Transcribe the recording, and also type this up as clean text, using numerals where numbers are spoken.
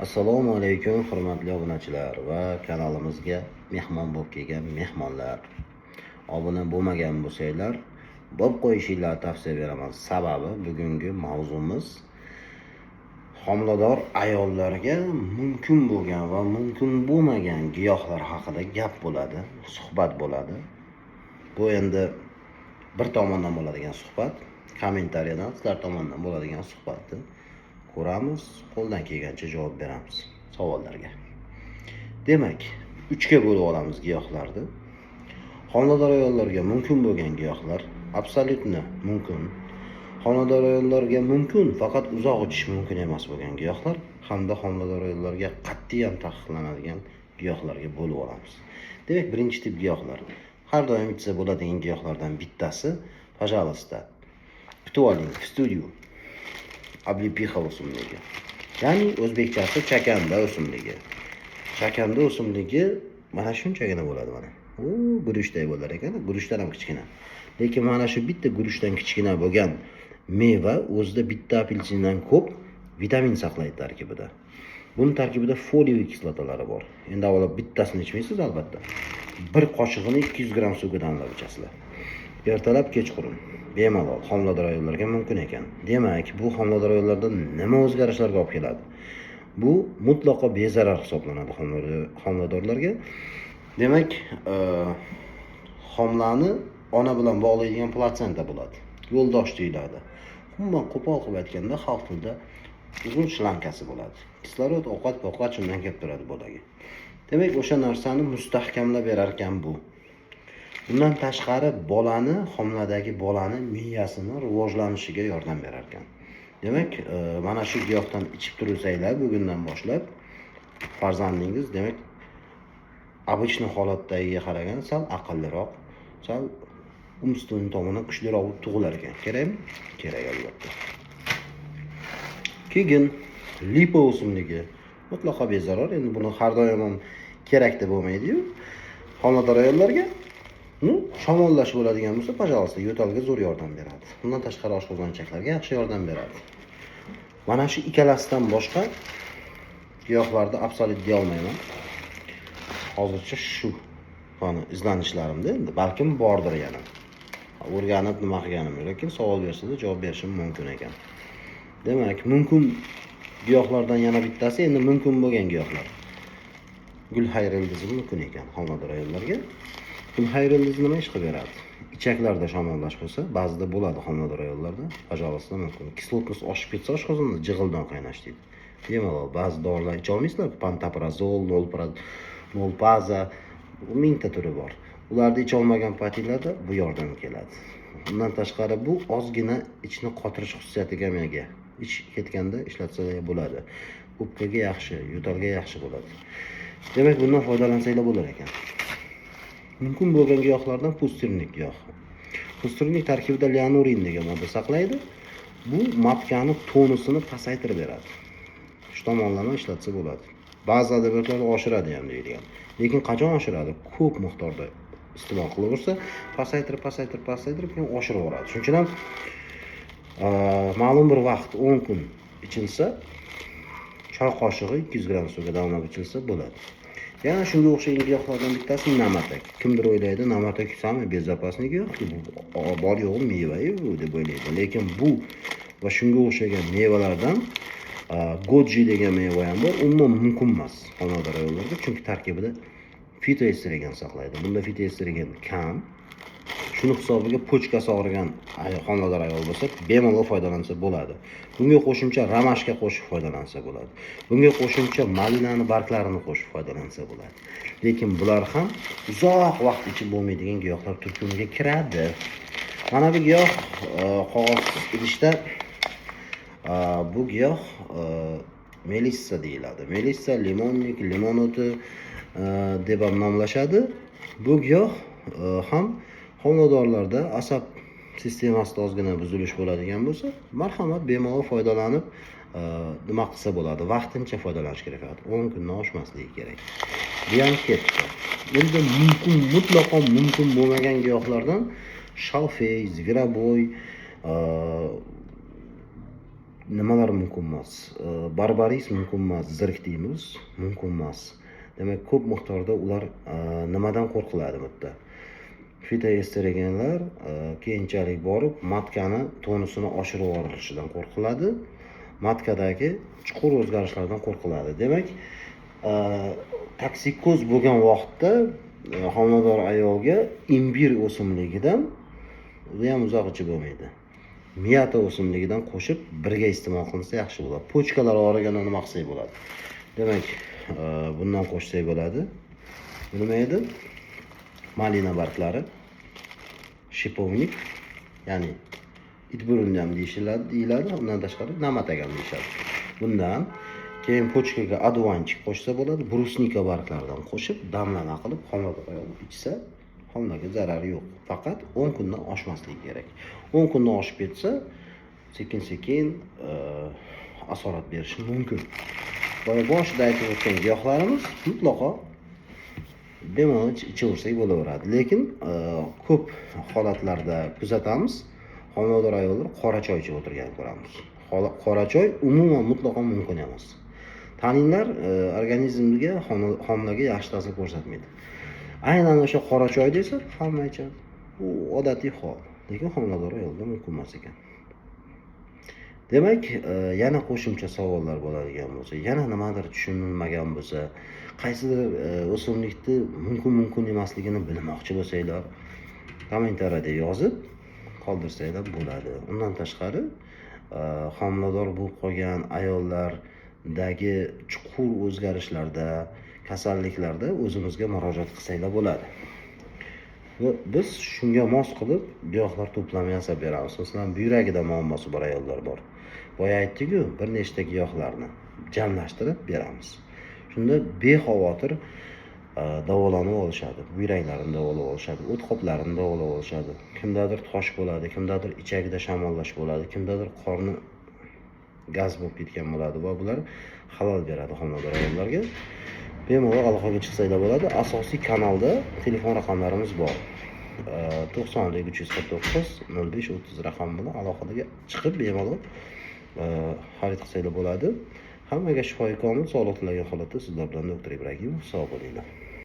Assalomu alaykum hurmatli obunachilar va kanalimizga mehmon bo'lib kelgan mehmonlar. Obuna bo'lmagan bo'lsanglar, bo'lib qo'yishinglarni tavsiya beraman. Sababi bugungi mavzumiz homilador ayollarga mumkin bo'lgan va mumkin bo'lmagan giyohlar haqida gap bo'ladi, suhbat bo'ladi. Bu endi bir tomondan bo'ladigan suhbat, kommentariyadan sizlar tomonidan bo'ladigan suhbatni ko'ramiz, qo'ldan kelgancha javob beramiz savollarga. Demak, 3 ga bo'lib olamiz giyohlarni. Homilador ayollarga mumkin bo'lgan giyohlar absolyutni mumkin. Homilador ayollarga mumkin, faqat uzoq o'tish mumkin emas bo'lgan giyohlar hamda homilador ayollarga qat'iyan taqiqlanadigan giyohlarga bo'lib olamiz. Demak, birinchi tip giyohlar. Har doim ichsa bo'ladigan giyohlardan bittasi, пожалуйста, kutib oling, studio облепиха o'simligi. Ya'ni o'zbekchasi chakanda o'simligi. Chakanda o'simligi mana shunchagina bo'ladi mana. Guruchday bo'lar ekan, guruchdan ham kichkina. Lekin mana shu bitta guruchdan kichkina bo'lgan meva o'zida bitta apelsindan ko'p vitamin saqlaydi tarkibida. Buning tarkibida foliyaviy kislotalari bor. Endi avvalo bittasini ichmaysiz albatta. Bir qoshiqni 200 gram suvga damlab ichasizlar. Ertalab, kechqurun bemalol homilador ayollarga mumkin ekan. Demak, bu homilador ayollarda nima o'zgarishlarga olib keladi? Bu mutlaqo bezarar hisoblanadi homiladorlarga. Demak, homilani ona bilan bog'laydigan platsenta bo'ladi. Yo'ldosh deyiladi. Umuman qo'pol qilib aytganda, xalq tilida uzun shlankasi bo'ladi. Kislorod, ovqat shundan kelib turadi bolaga. Demak, o'sha narsani mustahkamlab berar ekan bu. Bundan tashqari bolani, homiladagi bolani miyasini rivojlanishiga yordam berar ekan. Demak, mana shu giyohdan ichib tursanglar bugundan boshlab farzandingiz, demak, обычный holatdagiga qaraganda sal aqlliroq, sal umstun tomonidan kuchliroq tug'ilar ekan. Kerakmi? Kerak albatta. Keyin lipa o'simligi mutlaqo bezarar. Endi buni har doim ham kerak deb bo'lmaydi-yu. Homilador ayollarga shamollash bo'ladigan bo'lsa, пожалуйста, yo'talga zo'r yordam beradi. Bundan tashqari oshqozonchaklarga yaxshi yordam beradi. Mana shu ikkalasidan boshqa giyohlarni absolyut deya olmayman. Hozircha shu izlanishlarimda, endi balkim bordir yana. O'rganib nima qilganim yo'q, lekin savol bersada javob berishim mumkin ekan. Demak, mumkin giyohlardan yana bittasi endi mumkin bo'lgan giyohlar. Gulxayr ildizi mumkin ekan homilador ayollarga. Gulxayr ildizi nima ish qilib beradi? Ichaklarda shamollash bo'lsa, ba'zida bo'ladi homilador ayollarda, пожалуйста, mumkin. Kislotnost oshib ketsa oshqozonda jig'ildon qaynash deydi. Bemalol ba'zi dorilar icha olmaysizlar, pantoprazol, nolpaza, mingta turi bor. Ularni icha olmagan paytinglarda bu yordam keladi. Bundan tashqari bu ozgina ichni qotirish xususiyatiga ega. Ich ketganda ishlatsalar bo'ladi. O'pkaga yaxshi, yo'talga yaxshi bo'ladi. Demak, bundan foydalansanglar bo'lar ekan. Mumkin bo'lgan giyohlardan pustirnik giyohi. Pustirnik tarkibida leonurin degan modda saqlaydi. Bu matkani tonusini pasaytirib beradi. Shu tomonlama ishlatsa bo'ladi. Ba'zi adabiyotlarda oshiradi ham deyilgan. Lekin qachon oshiradi? Ko'p miqdorda iste'mol qilaversa, pasaytirib keyin oshirib yuboradi. Shuning uchun ham ma'lum bir vaqt 10 kun ichilsa, choy qoshig'i 200 gram suvga damlab ichilsa bo'ladi. Yana shunga o'xshagan giyohlardan bittasi namatak. Kimdir o'ylaydi, namatak samый безопасный giyoh, bor yo'g'i meva-yu deb o'ylaydi. Lekin bu va shunga o'xshagan mevalardan goji degan meva ham bor. Umuman mumkin emas homilador ayollarga, chunki tarkibida fitoestrogen saqlaydi. Bunda fitoestrogen kam. Shuni hisobiga pochkasi og'rigan homilador ayol bo'lsa, bemalol foydalansa bo'ladi. Bunga qo'shimcha ramashka qo'shib foydalansa bo'ladi. Bunga qo'shimcha malinani barglarini qo'shib foydalansa bo'ladi. Lekin bular ham uzoq vaqt ichib bo'lmaydigan giyohlar turkumiga kiradi. Mana bu giyoh qog'oz idishda bu giyoh melissa deyiladi. Melissa, limonnik, limon o'ti deb ham nomlashadi. Bu giyoh ham homiladorlarda asab sistemasida ozgina buzilish bo'ladigan bo'lsa, marhamat bemalol foydalanib nima qilsa bo'ladi. Vaqtincha foydalanish kerak. 10 kundan oshmasligi kerak. Bu ham ketdi. Endi mutlaqo mumkin bo'lmagan giyohlardan shalfey, zveroboy, nimalar mumkin emas? Barbaris mumkin emas, zirk deymiz, mumkin emas. Demak, ko'p miqdorda ular nimadan qo'rqiladi bu yerda? Fitoestrogenlar keyinchalik borib matkani tonusini oshirib yuborilishidan qo'rqiladi. Matkadagi chuqur o'zgarishlardan qo'rqiladi. Demak, toksikoz bo'lgan vaqtda homilador ayolga imbir o'simligidan u ham uzoq ichib bo'lmaydi. Miyata o'simligidan qo'shib birga iste'mol qilinsa yaxshi bo'ladi. Pochkalar og'riganda nima qilsak bo'ladi? Demak, bundan qo'shsak bo'ladi. Bu nima edi? Malina barglari, shipovnik, ya'ni itburundam deyiladi, undan tashqari namatagam deyishadi. Bundan keyin pochkaga advanchik qo'shsa bo'ladi, brusnika barglaridan qo'shib damlama qilib homilador ayol ichsa, homilaga zarari yo'q. Faqat 10 kundan oshmasligi kerak. 10 kundan oshib ketsa, sekin-sekin asorat berishi mumkin. Boshida aytib o'tgan giyohlarimiz mutlaqo bemalol ichaversak bo'laveradi. Lekin ko'p holatlarda kuzatamiz, homilador ayollar qora choy ichib o'tirganini ko'ramiz. Qora choy umuman mutlaqo mumkin emas. Taninlar organizmga, homilaga yaxshi ta'sir ko'rsatmaydi. Aynan o'sha qora choy desa, hamma ichadi. Bu odatiy hol, lekin homilador ayolga mumkin emas ekan. Demak, yana qo'shimcha savollar bo'ladigan bo'lsa, yana nimadir tushunilmagan bo'lsa, qaysidir o'simlikni mumkin emasligini bilmoqchi bo'lsanglar, kommentariyada yozib qoldirsanglar bo'ladi. Undan tashqari, homilador bo'lib qolgan ayollardagi chuqur o'zgarishlarda, kasalliklarda o'zimizga murojaat qilsanglar bo'ladi. Biz shunga mos qilib giyohlar to'plamini yasab beramiz. Masalan, buyragida muammosi bor ayollar bor. Boya aytdik-ku, bir nechta giyohlarni jamlashtirib beramiz. Shunda bexavotir davolanib olishadi. Buyraklarini davolab olishadi, o't qoplarini davolab olishadi. Kimdadir tosh bo'ladi, kimdadir ichagida shamollash bo'ladi, kimdadir qorni gaz bo'lib ketgan bo'ladi va bular halol beradi homilador ayollarga. Bemalol aloqaga chiqsanglar bo'ladi. Asosiy kanalda telefon raqamlarimiz bor. 90 349 0530 raqami bilan aloqaga chiqib bemalol xarid qilsanglar bo'ladi. Hammaga shifoy komil, sog'lik tilagan holatda sizlar bilan doktor Ibragimov. Sog' bo'linglar.